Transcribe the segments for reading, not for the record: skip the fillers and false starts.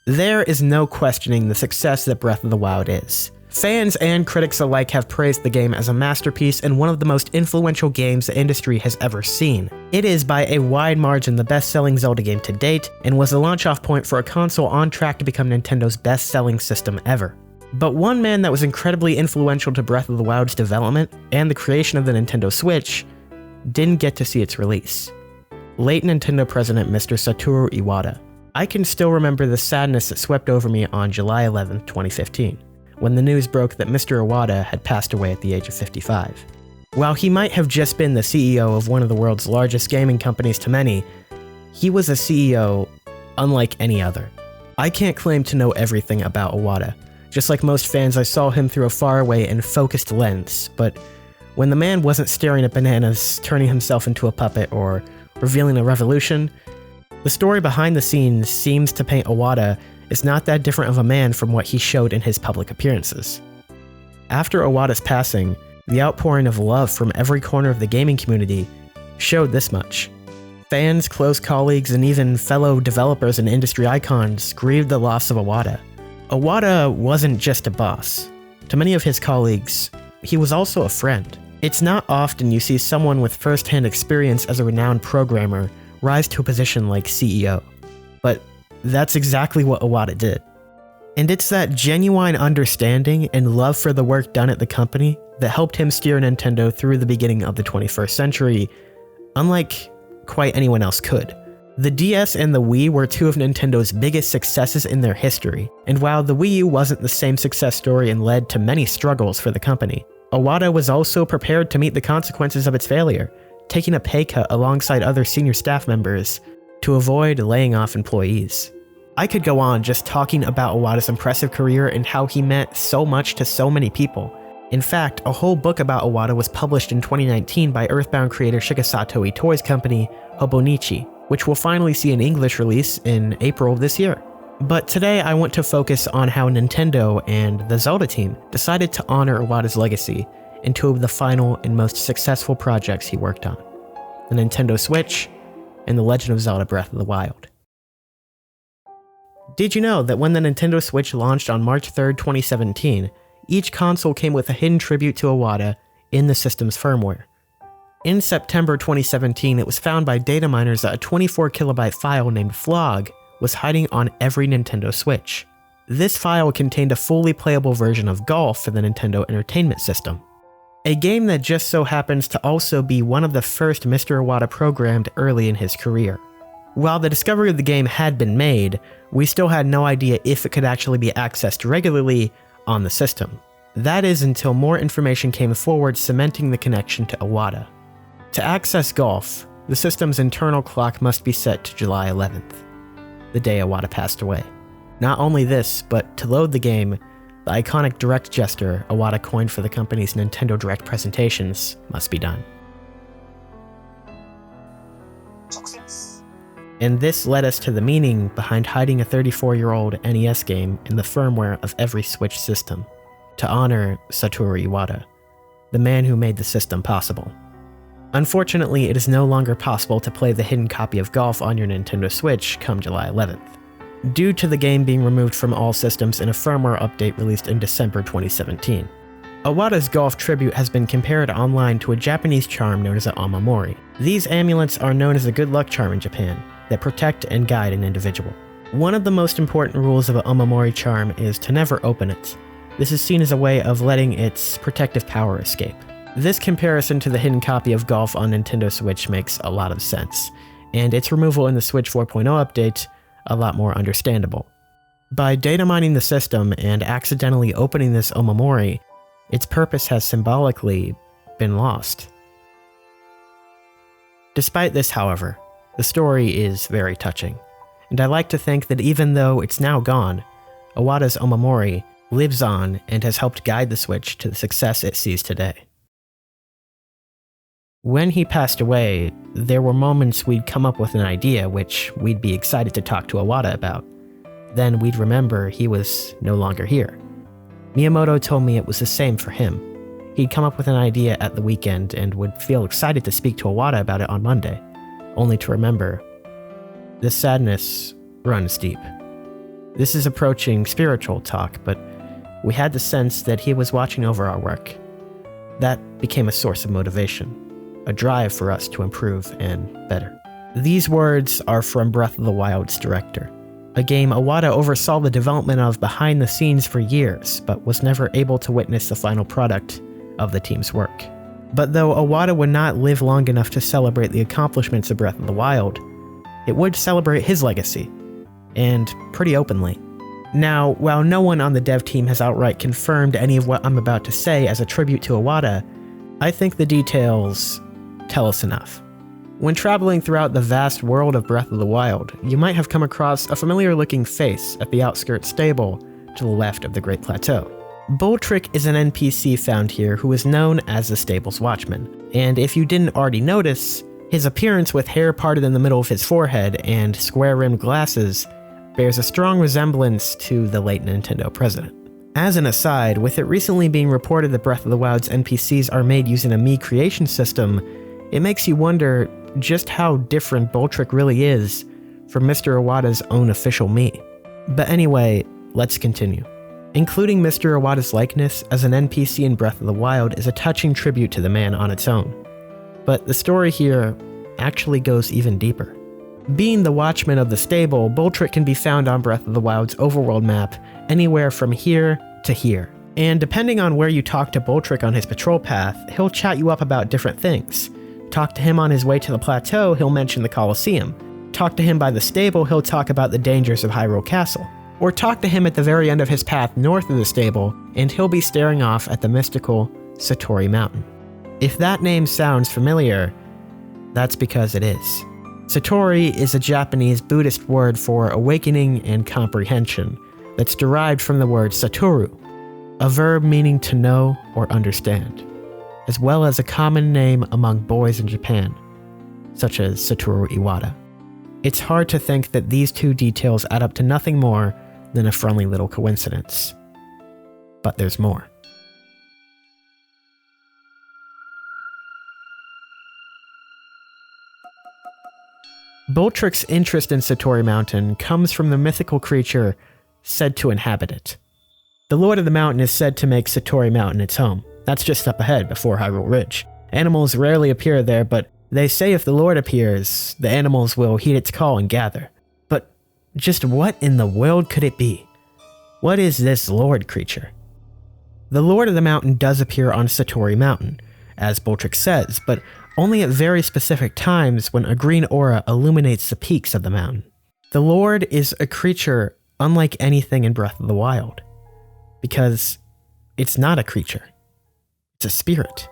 There is no questioning the success that Breath of the Wild is. Fans and critics alike have praised the game as a masterpiece and one of the most influential games the industry has ever seen. It is by a wide margin the best-selling Zelda game to date, and was a launch-off point for a console on track to become Nintendo's best-selling system ever. But one man that was incredibly influential to Breath of the Wild's development, and the creation of the Nintendo Switch, didn't get to see its release. Late Nintendo president Mr. Satoru Iwata. I can still remember the sadness that swept over me on July 11, 2015. When the news broke that Mr. Iwata had passed away at the age of 55. While he might have just been the CEO of one of the world's largest gaming companies to many, he was a CEO unlike any other. I can't claim to know everything about Iwata. Just like most fans, I saw him through a faraway and focused lens, but when the man wasn't staring at bananas, turning himself into a puppet, or revealing a revolution, the story behind the scenes seems to paint Iwata is not that different of a man from what he showed in his public appearances. After Iwata's passing, the outpouring of love from every corner of the gaming community showed this much. Fans, close colleagues, and even fellow developers and industry icons grieved the loss of Iwata. Iwata wasn't just a boss. To many of his colleagues, he was also a friend. It's not often you see someone with first-hand experience as a renowned programmer rise to a position like CEO. But that's exactly what Iwata did. And it's that genuine understanding and love for the work done at the company that helped him steer Nintendo through the beginning of the 21st century, unlike quite anyone else could. The DS and the Wii were two of Nintendo's biggest successes in their history, and while the Wii U wasn't the same success story and led to many struggles for the company, Iwata was also prepared to meet the consequences of its failure, taking a pay cut alongside other senior staff members to avoid laying off employees. I could go on just talking about Iwata's impressive career and how he meant so much to so many people. In fact, a whole book about Iwata was published in 2019 by Earthbound creator Shigesato Itoi's company, Hobonichi, which will finally see an English release in April of this year. But today I want to focus on how Nintendo and the Zelda team decided to honor Iwata's legacy in two of the final and most successful projects he worked on, the Nintendo Switch and The Legend of Zelda Breath of the Wild. Did you know that when the Nintendo Switch launched on March 3rd, 2017, each console came with a hidden tribute to Iwata in the system's firmware? In September 2017, it was found by data miners that a 24 kilobyte file named Flog was hiding on every Nintendo Switch. This file contained a fully playable version of Golf for the Nintendo Entertainment System, a game that just so happens to also be one of the first Mr. Iwata programmed early in his career. While the discovery of the game had been made, we still had no idea if it could actually be accessed regularly on the system. That is until more information came forward cementing the connection to Iwata. To access Golf, the system's internal clock must be set to July 11th, the day Iwata passed away. Not only this, but to load the game, the iconic direct gesture Iwata coined for the company's Nintendo Direct presentations must be done. And this led us to the meaning behind hiding a 34-year-old NES game in the firmware of every Switch system, to honor Satoru Iwata, the man who made the system possible. Unfortunately, it is no longer possible to play the hidden copy of Golf on your Nintendo Switch come July 11th, due to the game being removed from all systems in a firmware update released in December 2017. Iwata's Golf tribute has been compared online to a Japanese charm known as an omamori. These amulets are known as a good luck charm in Japan, that protect and guide an individual. One of the most important rules of an omamori charm is to never open it. This is seen as a way of letting its protective power escape. This comparison to the hidden copy of Golf on Nintendo Switch makes a lot of sense, and its removal in the Switch 4.0 update a lot more understandable. By data mining the system and accidentally opening this omamori, its purpose has symbolically been lost. Despite this, however, the story is very touching, and I like to think that even though it's now gone, Iwata's omamori lives on and has helped guide the Switch to the success it sees today. When he passed away, there were moments we'd come up with an idea which we'd be excited to talk to Iwata about. Then we'd remember he was no longer here. Miyamoto told me it was the same for him. He'd come up with an idea at the weekend and would feel excited to speak to Iwata about it on Monday, only to remember, the sadness runs deep. This is approaching spiritual talk, but we had the sense that he was watching over our work. That became a source of motivation, a drive for us to improve and better. These words are from Breath of the Wild's director, a game Iwata oversaw the development of behind the scenes for years, but was never able to witness the final product of the team's work. But though Iwata would not live long enough to celebrate the accomplishments of Breath of the Wild, it would celebrate his legacy, and pretty openly. Now, while no one on the dev team has outright confirmed any of what I'm about to say as a tribute to Iwata, I think the details tell us enough. When traveling throughout the vast world of Breath of the Wild, you might have come across a familiar-looking face at the outskirts stable to the left of the Great Plateau. Boltrick is an NPC found here who is known as the stable's watchman, and if you didn't already notice, his appearance with hair parted in the middle of his forehead and square-rimmed glasses bears a strong resemblance to the late Nintendo president. As an aside, with it recently being reported that Breath of the Wild's NPCs are made using a Mii creation system, it makes you wonder just how different Boltrick really is from Mr. Iwata's own official Mii. But anyway, let's continue. Including Mr. Iwata's likeness as an NPC in Breath of the Wild is a touching tribute to the man on its own. But the story here actually goes even deeper. Being the watchman of the stable, Boltrick can be found on Breath of the Wild's overworld map anywhere from here to here. And depending on where you talk to Boltrick on his patrol path, he'll chat you up about different things. Talk to him on his way to the plateau, he'll mention the Colosseum. Talk to him by the stable, he'll talk about the dangers of Hyrule Castle. Or talk to him at the very end of his path north of the stable, and he'll be staring off at the mystical Satori Mountain. If that name sounds familiar, that's because it is. Satori is a Japanese Buddhist word for awakening and comprehension that's derived from the word Satoru, a verb meaning to know or understand, as well as a common name among boys in Japan, such as Satoru Iwata. It's hard to think that these two details add up to nothing more than a friendly little coincidence. But there's more. Boltrick's interest in Satori Mountain comes from the mythical creature said to inhabit it. The Lord of the Mountain is said to make Satori Mountain its home. That's just up ahead before Hyrule Ridge. Animals rarely appear there, but they say if the Lord appears, the animals will heed its call and gather. But just what in the world could it be? What is this Lord creature? The Lord of the Mountain does appear on Satori Mountain, as Boltrick says, but only at very specific times when a green aura illuminates the peaks of the mountain. The Lord is a creature unlike anything in Breath of the Wild, because it's not a creature, it's a spirit.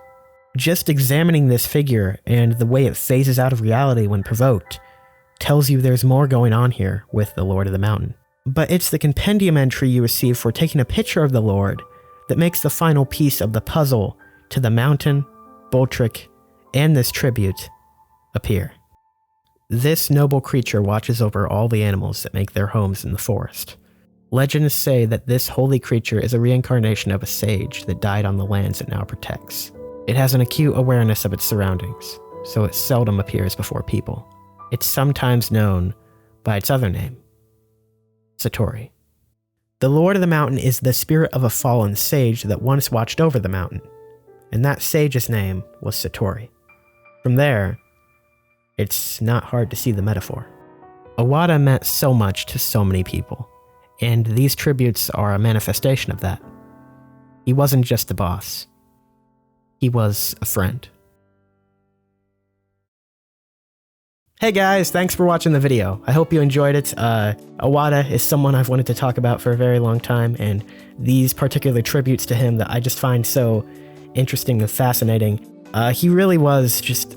Just examining this figure and the way it phases out of reality when provoked tells you there's more going on here with the Lord of the Mountain. But it's the compendium entry you receive for taking a picture of the Lord that makes the final piece of the puzzle to the mountain, Boltrick, and this tribute appear. This noble creature watches over all the animals that make their homes in the forest. Legends say that this holy creature is a reincarnation of a sage that died on the lands it now protects. It has an acute awareness of its surroundings, so it seldom appears before people. It's sometimes known by its other name, Satori. The Lord of the Mountain is the spirit of a fallen sage that once watched over the mountain, and that sage's name was Satori. From there, it's not hard to see the metaphor. Iwata meant so much to so many people, and these tributes are a manifestation of that. He wasn't just a boss. He was a friend. Hey guys, thanks for watching the video. I hope you enjoyed it. Iwata is someone I've wanted to talk about for a very long time, and these particular tributes to him that I just find so interesting and fascinating. He really was just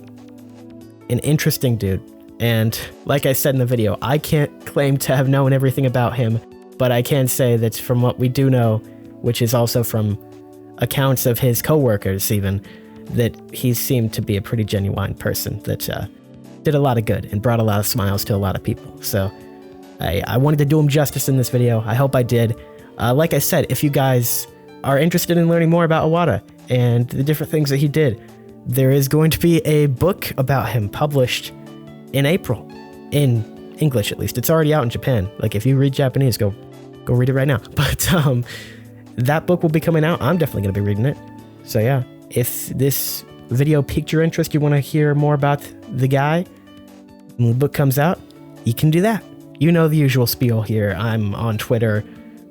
an interesting dude. And like I said in the video, I can't claim to have known everything about him, but I can say that from what we do know, which is also from accounts of his co-workers even, that he seemed to be a pretty genuine person that did a lot of good and brought a lot of smiles to a lot of people. So I wanted to do him justice in this video. I hope I did. Like I said, if you guys are interested in learning more about Iwata and the different things that he did, there is going to be a book about him published in April, in English at least. It's already out in Japan. Like if you read Japanese, go go read it right now. But that book will be coming out. I'm definitely going to be reading it. So yeah, if this video piqued your interest, you want to hear more about the guy, when the book comes out, you can do that. You know the usual spiel here. I'm on Twitter.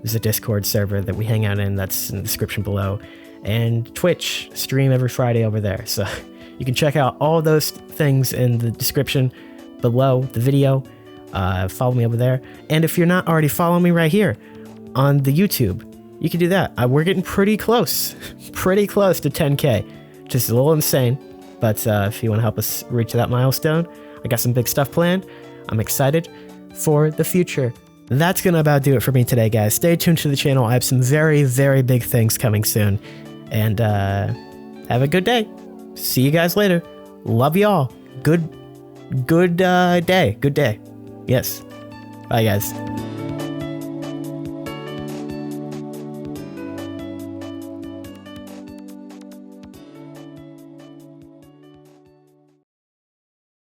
There's a Discord server that we hang out in. That's in the description below. And Twitch, stream every Friday over there. So you can check out all those things in the description below the video. Follow me over there. And if you're not already following me right here on the YouTube, you can do that. We're getting pretty close to 10K. Just a little insane. But if you want to help us reach that milestone, I got some big stuff planned. I'm excited for the future. That's gonna about do it for me today, guys. Stay tuned to the channel. I have some very, very big things coming soon. And have a good day. See you guys later. Love y'all. Good day. Good day. Yes. Bye, guys.